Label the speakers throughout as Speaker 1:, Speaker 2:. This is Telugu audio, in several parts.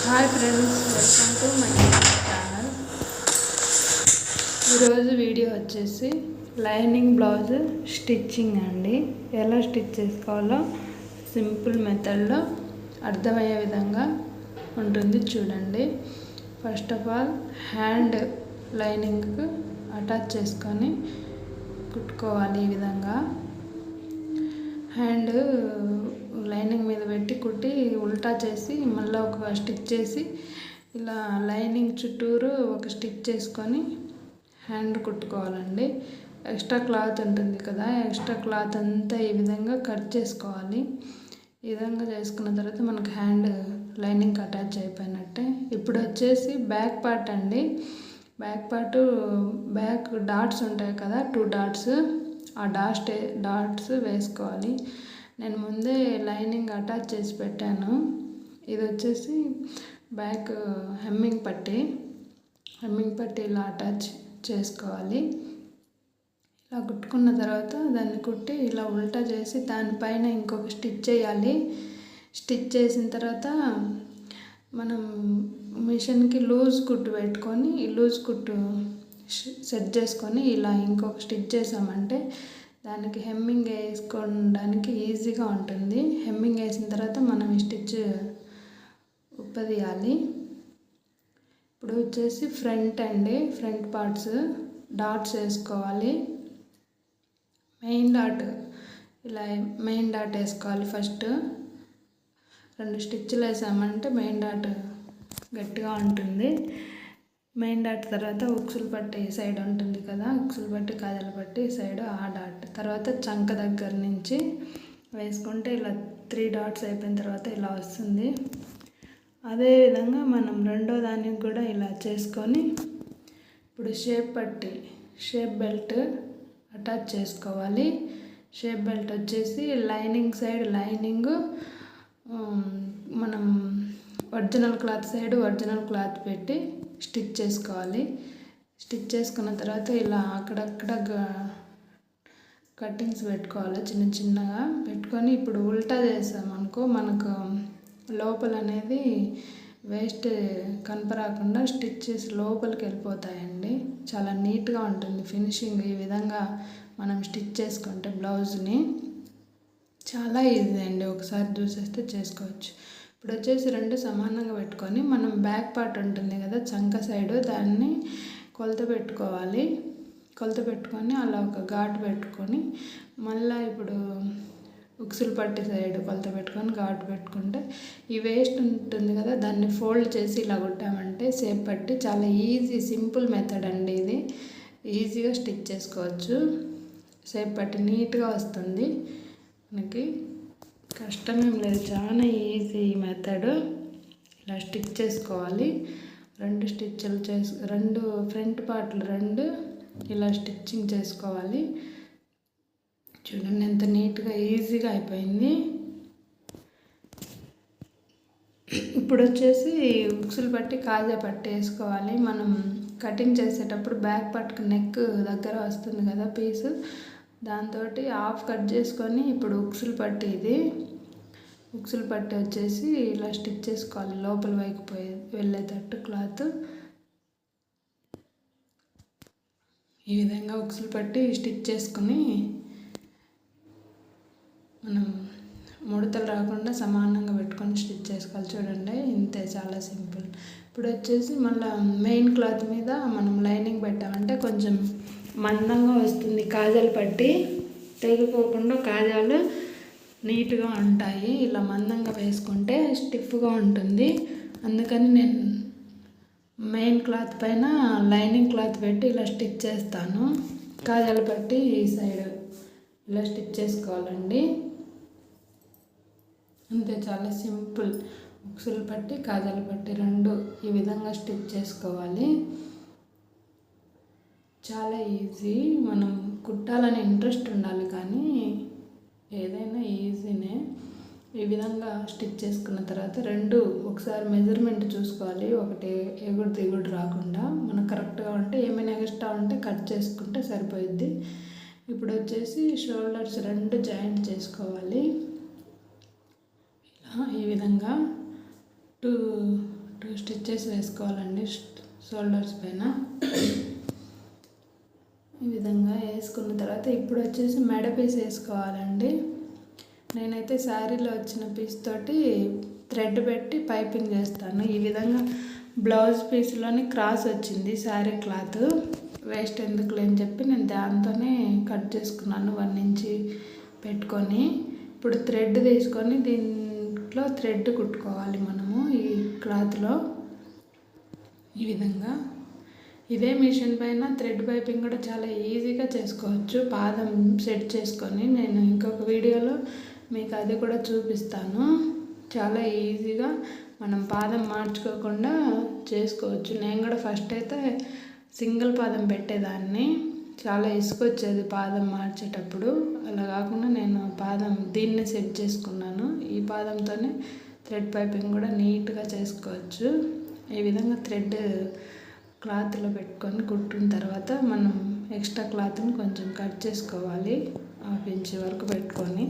Speaker 1: Hi friends, welcome to my channel. ఈరోజు వీడియో వచ్చేసి లైనింగ్ బ్లౌజ్ స్టిచ్చింగ్ అండి. ఎలా స్టిచ్ చేసుకోవాలో సింపుల్ మెథడ్లో అర్థమయ్యే విధంగా ఉంటుంది చూడండి. ఫస్ట్ ఆఫ్ ఆల్ హ్యాండ్ లైనింగ్కి అటాచ్ చేసుకొని కుట్టుకోవాలి. ఈ విధంగా హ్యాండ్ లైనింగ్ మీద పెట్టి కుట్టి ఉల్టా చేసి మళ్ళీ ఒక స్టిచ్ చేసి ఇలా లైనింగ్ చుట్టూరు ఒక స్టిచ్ చేసుకొని హ్యాండ్ కుట్టుకోవాలండి. ఎక్స్ట్రా క్లాత్ ఉంటుంది కదా, ఎక్స్ట్రా క్లాత్ అంతా ఈ విధంగా కట్ చేసుకోవాలి. ఈ విధంగా చేసుకున్న తర్వాత మనకు హ్యాండ్ లైనింగ్ అటాచ్ అయిపోయినట్టే. ఇప్పుడు వచ్చేసి బ్యాక్ పార్ట్ అండి. బ్యాక్ పార్ట్ బ్యాక్ డాట్స్ ఉంటాయి కదా, 2 డాట్స్, ఆ డాట్స్ వేసుకోవాలి. నేను ముందే లైనింగ్ అటాచ్ చేసి పెట్టాను. ఇది వచ్చేసి బ్యాక్ హెమ్మింగ్ పట్టీ ఇలా అటాచ్ చేసుకోవాలి. ఇలా కుట్టుకున్న తర్వాత దాన్ని కుట్టి ఇలా ఉల్టా చేసి దానిపైన ఇంకొక స్టిచ్ చేయాలి. స్టిచ్ చేసిన తర్వాత మనం మిషన్కి లూజ్ కుట్టు పెట్టుకొని లూజ్ కుట్టు సెట్ చేసుకొని ఇలా ఇంకొక స్టిచ్ చేసామంటే దానికి హెమ్మింగ్ వేసుకోవడానికి ఈజీగా ఉంటుంది. హెమ్మింగ్ వేసిన తర్వాత మనం ఈ స్టిచ్ ఉప్పదీయాలి. ఇప్పుడు వచ్చేసి ఫ్రంట్ అండి. ఫ్రంట్ పార్ట్స్ డాట్స్ వేసుకోవాలి. మెయిన్ డాట్ వేసుకోవాలి. ఫస్ట్ 2 స్టిచ్లు వేసామంటే మెయిన్ డాట్ గట్టిగా ఉంటుంది. మెయిన్ డాట్ తర్వాత ఉక్సులు పట్టి సైడ్ ఉంటుంది కదా, ఉక్సులు పట్టి కాజల పట్టి సైడ్ ఆ డాట్ తర్వాత చంక దగ్గర నుంచి వేసుకుంటే ఇలా 3 డాట్స్ అయిపోయిన తర్వాత ఇలా వస్తుంది. అదేవిధంగా మనం రెండో దానికి కూడా ఇలా చేసుకొని ఇప్పుడు షేప్ బెల్ట్ అటాచ్ చేసుకోవాలి. షేప్ బెల్ట్ వచ్చేసి లైనింగ్ సైడ్ లైనింగ్ మనం original cloth side original cloth పెట్టి స్టిచ్ చేసుకోవాలి. స్టిచ్ చేసుకున్న తర్వాత ఇలా అక్కడక్కడ కట్టింగ్స్ పెట్టుకోవాలి. చిన్నగా పెట్టుకొని ఇప్పుడు ఉల్టా చేసామనుకో మనకు లోపల అనేది వేస్ట్ కనపరాకుండా స్టిచ్చెస్ లోపలికి వెళ్ళిపోతాయండి. చాలా నీట్గా ఉంటుంది ఫినిషింగ్. ఈ విధంగా మనం స్టిచ్ చేసుకుంటే బ్లౌజ్ని చాలా ఈజీ అండి. ఒకసారి చూసేస్తే చేసుకోవచ్చు. ఇప్పుడు వచ్చేసి 2 సమానంగా పెట్టుకొని మనం బ్యాక్ పార్ట్ ఉంటుంది కదా చంక సైడు, దాన్ని కొలత పెట్టుకోవాలి. కొలత పెట్టుకొని అలా ఒక ఘాటు పెట్టుకొని మళ్ళీ ఇప్పుడు ఉక్సులు పట్టి సైడ్ కొలత పెట్టుకొని ఘాటు పెట్టుకుంటే ఈ వేస్ట్ ఉంటుంది కదా దాన్ని ఫోల్డ్ చేసి ఇలా కుట్టామంటే షేప్ పట్టి చాలా ఈజీ సింపుల్ మెథడ్ అండి. ఇది ఈజీగా స్టిచ్ చేసుకోవచ్చు. షేప్ పట్టి నీట్గా వస్తుంది. మనకి కష్టమేం లేదు, చాలా ఈజీ మెథడ్. ఇలా స్టిచ్ చేసుకోవాలి. 2 స్టిచ్లు 2 ఫ్రంట్ పార్ట్లు 2 ఇలా స్టిచ్చింగ్ చేసుకోవాలి. చూడండి ఎంత నీట్గా ఈజీగా అయిపోయింది. ఇప్పుడు వచ్చేసి ఉక్సులు పట్టి కాజా పట్టి వేసుకోవాలి. మనం కటింగ్ చేసేటప్పుడు బ్యాక్ పార్ట్కి నెక్ దగ్గర వస్తుంది కదా పీసు, దాంతో హాఫ్ కట్ చేసుకొని ఇప్పుడు ఉక్సులు పట్టి వచ్చేసి ఇలా స్టిచ్ చేసుకోవాలి. లోపల వైపు వెళ్ళేటట్టు క్లాత్ ఈ విధంగా ఉక్సులు పట్టి స్టిచ్ చేసుకుని మనం ముడతలు రాకుండా సమానంగా పెట్టుకొని స్టిచ్ చేసుకోవాలి. చూడండి ఇంతే, చాలా సింపుల్. ఇప్పుడు వచ్చేసి మళ్ళీ మెయిన్ క్లాత్ మీద మనం లైనింగ్ పెట్టామంటే కొంచెం మందంగా వస్తుంది. కాజాలు పట్టి తెగిపోకుండా కాజాలు నీట్గా ఉంటాయి. ఇలా మందంగా వేసుకుంటే స్టిఫ్గా ఉంటుంది. అందుకని నేను మెయిన్ క్లాత్ పైన లైనింగ్ క్లాత్ పెట్టి ఇలా స్టిచ్ చేస్తాను. కాజాలు పట్టి ఈ సైడ్ ఇలా స్టిచ్ చేసుకోవాలండి. అంతే, చాలా సింపుల్. ఉక్సులు పట్టి కాజాలు పట్టి 2 ఈ విధంగా స్టిచ్ చేసుకోవాలి. చాలా ఈజీ. మనం కుట్టాలని ఇంట్రెస్ట్ ఉండాలి, కానీ ఏదైనా ఈజీనే. ఈ విధంగా స్టిచ్ చేసుకున్న తర్వాత 2 ఒకసారి మెజర్మెంట్ చూసుకోవాలి. ఒకటి ఎగుడు రాకుండా మనకు కరెక్ట్గా ఉంటే ఏమైనా ఎక్స్ట్రా ఉంటే కట్ చేసుకుంటే సరిపోయిద్ది. ఇప్పుడు వచ్చేసి షోల్డర్స్ 2 జాయింట్ చేసుకోవాలి. ఇలా ఈ విధంగా 2 స్టిచ్చెస్ వేసుకోవాలండి షోల్డర్స్ పైన. ఈ విధంగా వేసుకున్న తర్వాత ఇప్పుడు వచ్చేసి మెడ పీస్ వేసుకోవాలండి. నేనైతే శారీలో వచ్చిన పీస్ తోటి థ్రెడ్ పెట్టి పైపింగ్ చేస్తాను. ఈ విధంగా బ్లౌజ్ పీస్లోని క్రాస్ వచ్చింది శారీ క్లాత్, వేస్ట్ ఎందుకు లేని చెప్పి నేను దాంతోనే కట్ చేసుకున్నాను 1 ఇంచ్ పెట్టుకొని. ఇప్పుడు థ్రెడ్ తీసుకొని దీంట్లో థ్రెడ్ కుట్టుకోవాలి మనము ఈ క్లాత్లో. ఈ విధంగా ఇదే మిషన్ పైన థ్రెడ్ పైపింగ్ కూడా చాలా ఈజీగా చేసుకోవచ్చు. పాదం సెట్ చేసుకొని నేను ఇంకొక వీడియోలో మీకు అది కూడా చూపిస్తాను. చాలా ఈజీగా మనం పాదం మార్చుకోకుండా చేసుకోవచ్చు. నేను కూడా ఫస్ట్ అయితే సింగిల్ పాదం పెట్టేదాన్ని, చాలా ఇసుకొచ్చేది పాదం మార్చేటప్పుడు. అలా కాకుండా నేను పాదం దీన్ని సెట్ చేసుకున్నాను. ఈ పాదంతోనే థ్రెడ్ పైపింగ్ కూడా నీట్గా చేసుకోవచ్చు. ఈ విధంగా థ్రెడ్ క్లాత్లో పెట్టుకొని కుట్టిన తర్వాత మనం ఎక్స్ట్రా క్లాత్ని కొంచెం కట్ చేసుకోవాలి, 1/2 ఇంచ్ వరకు పెట్టుకొని.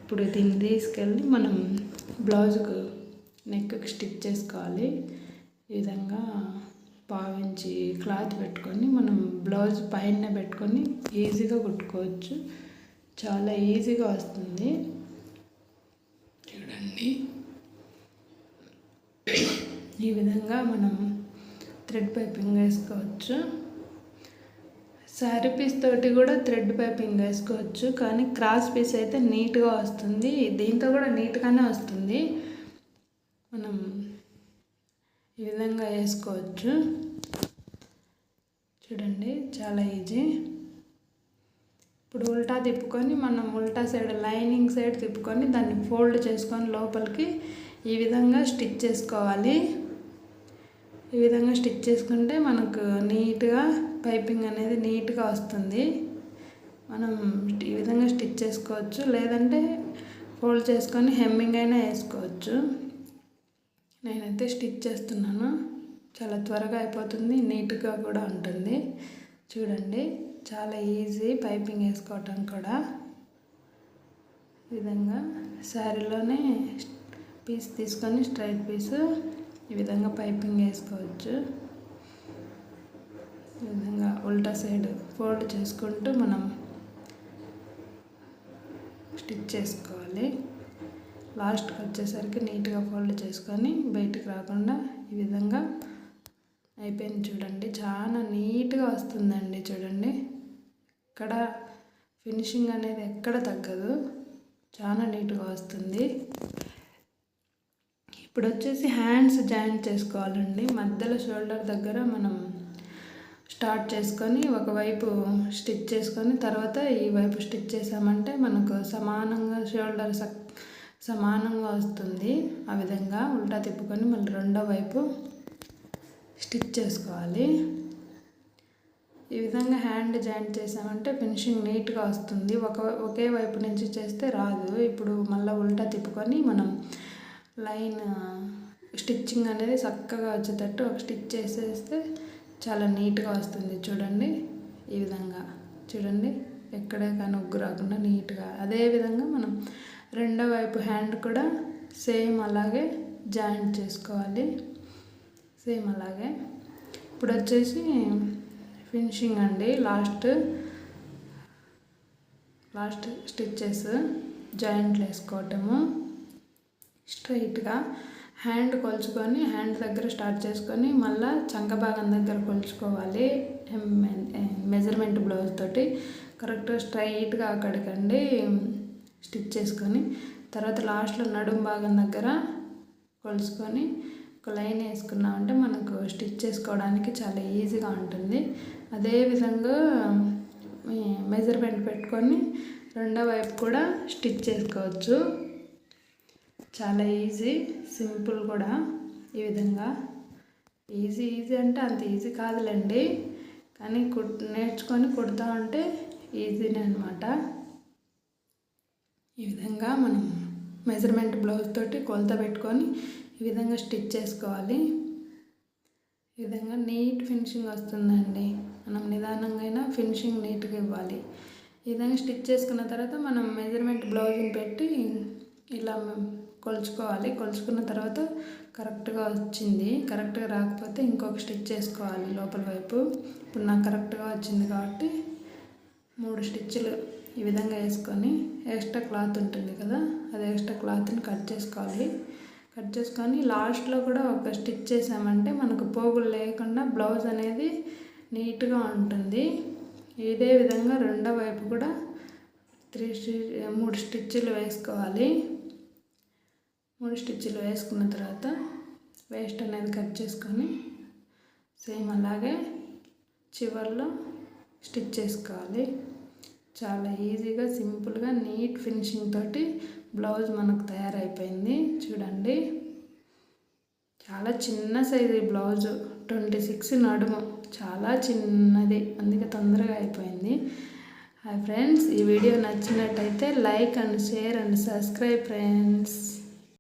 Speaker 1: ఇప్పుడు దీన్ని తీసుకెళ్ళి మనం బ్లౌజ్కు నెక్కి స్టిచ్ చేసుకోవాలి. ఈ విధంగా 1/2 ఇంచ్ క్లాత్ పెట్టుకొని మనం బ్లౌజ్ పైన పెట్టుకొని ఈజీగా కుట్టుకోవచ్చు. చాలా ఈజీగా వస్తుంది చూడండి. ఈ విధంగా మనం థ్రెడ్ పైపింగ్ వేసుకోవచ్చు. శారీ పీస్ తోటి కూడా థ్రెడ్ పైపింగ్ వేసుకోవచ్చు, కానీ క్రాస్ పీస్ అయితే నీట్గా వస్తుంది. దీంతో కూడా నీట్గానే వస్తుంది. మనం ఈ విధంగా వేసుకోవచ్చు చూడండి, చాలా ఈజీ. ఇప్పుడు ఉల్టా తిప్పుకొని మనం ఉల్టా సైడ్ లైనింగ్ సైడ్ తిప్పుకొని దాన్ని ఫోల్డ్ చేసుకొని లోపలికి ఈ విధంగా స్టిచ్ చేసుకోవాలి. ఈ విధంగా స్టిచ్ చేసుకుంటే మనకు నీట్గా పైపింగ్ అనేది నీట్గా వస్తుంది. మనం ఈ విధంగా స్టిచ్ చేసుకోవచ్చు, లేదంటే ఫోల్డ్ చేసుకొని హెమ్మింగ్ అయినా వేసుకోవచ్చు. నేనైతే స్టిచ్ చేస్తున్నాను, చాలా త్వరగా అయిపోతుంది, నీట్గా కూడా ఉంటుంది. చూడండి, చాలా ఈజీ పైపింగ్ వేసుకోవటం కూడా. ఈ విధంగా శారీలోనే పీస్ తీసుకొని స్ట్రైట్ పీసు ఈ విధంగా పైపింగ్ వేసుకోవచ్చు. ఈ విధంగా ఉల్టా సైడ్ ఫోల్డ్ చేసుకుంటూ మనం స్టిచ్ చేసుకోవాలి. లాస్ట్కి వచ్చేసరికి నీట్గా ఫోల్డ్ చేసుకొని బయటకు రాకుండా ఈ విధంగా అయిపోయింది. చూడండి, చాలా నీట్గా వస్తుందండి. చూడండి, ఇక్కడ ఫినిషింగ్ అనేది ఎక్కడ తగ్గదు, చాలా నీట్గా వస్తుంది. ఇప్పుడు వచ్చేసి హ్యాండ్స్ జాయింట్ చేసుకోవాలండి. మధ్యలో షోల్డర్ దగ్గర మనం స్టార్ట్ చేసుకొని ఒకవైపు స్టిచ్ చేసుకొని తర్వాత ఈ వైపు స్టిచ్ చేసామంటే మనకు సమానంగా షోల్డర్ సమానంగా వస్తుంది. ఆ విధంగా ఉల్టా తిప్పుకొని మళ్ళీ రెండో వైపు స్టిచ్ చేసుకోవాలి. ఈ విధంగా హ్యాండ్ జాయింట్ చేసామంటే ఫినిషింగ్ నీట్గా వస్తుంది. ఒకే వైపు నుంచి చేస్తే రాదు. ఇప్పుడు మళ్ళీ ఉల్టా తిప్పుకొని మనం లైన్ స్టిచ్చింగ్ అనేది చక్కగా వచ్చేటట్టు ఒక స్టిచ్ చేసేస్తే చాలా నీట్గా వస్తుంది. చూడండి, ఈ విధంగా చూడండి, ఎక్కడే కానీ ఉగ్గు రాకుండా నీట్గా. అదేవిధంగా మనం రెండో వైపు హ్యాండ్ కూడా సేమ్ అలాగే జాయింట్ చేసుకోవాలి, సేమ్ అలాగే. ఇప్పుడు వచ్చేసి ఫినిషింగ్ అండి, లాస్ట్ స్టిచ్చెస్ జాయింట్లు వేసుకోవటము. స్ట్రైట్గా హ్యాండ్ కొలుచుకొని హ్యాండ్ దగ్గర స్టార్ట్ చేసుకొని మళ్ళీ చంక భాగం దగ్గర కొలుచుకోవాలి. మెజర్మెంట్ బ్లౌజ్ తోటి కరెక్ట్గా స్ట్రైట్గా అక్కడికండి స్టిచ్ చేసుకొని తర్వాత లాస్ట్లో నడుము భాగం దగ్గర కొలుచుకొని ఒక లైన్ వేసుకున్నామంటే మనకు స్టిచ్ చేసుకోవడానికి చాలా ఈజీగా ఉంటుంది. అదేవిధంగా మెజర్మెంట్ పెట్టుకొని రెండో వైపు కూడా స్టిచ్ చేసుకోవచ్చు. చాలా ఈజీ, సింపుల్ కూడా. ఈ విధంగా ఈజీ అంటే అంత ఈజీ కాదులేండి, కానీ నేర్చుకొని కుడతా ఉంటే ఈజీనే అనమాట. ఈ విధంగా మనం మెజర్మెంట్ బ్లౌజ్ తోటి కొలత పెట్టుకొని ఈ విధంగా స్టిచ్ చేసుకోవాలి. ఈ విధంగా నీట్ ఫినిషింగ్ వస్తుందండి. మనం నిదానంగా అయినా ఫినిషింగ్ నీట్గా ఇవ్వాలి. ఈ విధంగా స్టిచ్ చేసుకున్న తర్వాత మనం మెజర్మెంట్ బ్లౌజ్ని పెట్టి ఇలా కొలుచుకోవాలి. కొలుచుకున్న తర్వాత కరెక్ట్గా వచ్చింది. కరెక్ట్గా రాకపోతే ఇంకొక స్టిచ్ చేసుకోవాలి లోపల వైపు. ఇప్పుడు నాకు కరెక్ట్గా వచ్చింది కాబట్టి 3 స్టిచ్చులు ఈ విధంగా వేసుకొని ఎక్స్ట్రా క్లాత్ ఉంటుంది కదా, అది ఎక్స్ట్రా క్లాత్ని కట్ చేసుకోవాలి. కట్ చేసుకొని లాస్ట్లో కూడా ఒక స్టిచ్ చేసామంటే మనకు పోగులు లేకుండా బ్లౌజ్ అనేది నీట్గా ఉంటుంది. ఇదే విధంగా రెండో వైపు కూడా 3 స్టిచ్చులు వేసుకోవాలి. 3 స్టిచ్చులు వేసుకున్న తర్వాత వేస్ట్ అనేది కట్ చేసుకొని సేమ్ అలాగే చివర్లో స్టిచ్ చేసుకోవాలి. చాలా ఈజీగా సింపుల్గా నీట్ ఫినిషింగ్ తోటి బ్లౌజ్ మనకు తయారైపోయింది. చూడండి, చాలా చిన్న సైజు ఈ బ్లౌజు, 26 నడుము, చాలా చిన్నది, అందుకే తొందరగా అయిపోయింది. హాయ్ ఫ్రెండ్స్, ఈ వీడియో నచ్చినట్టయితే like and share and subscribe friends.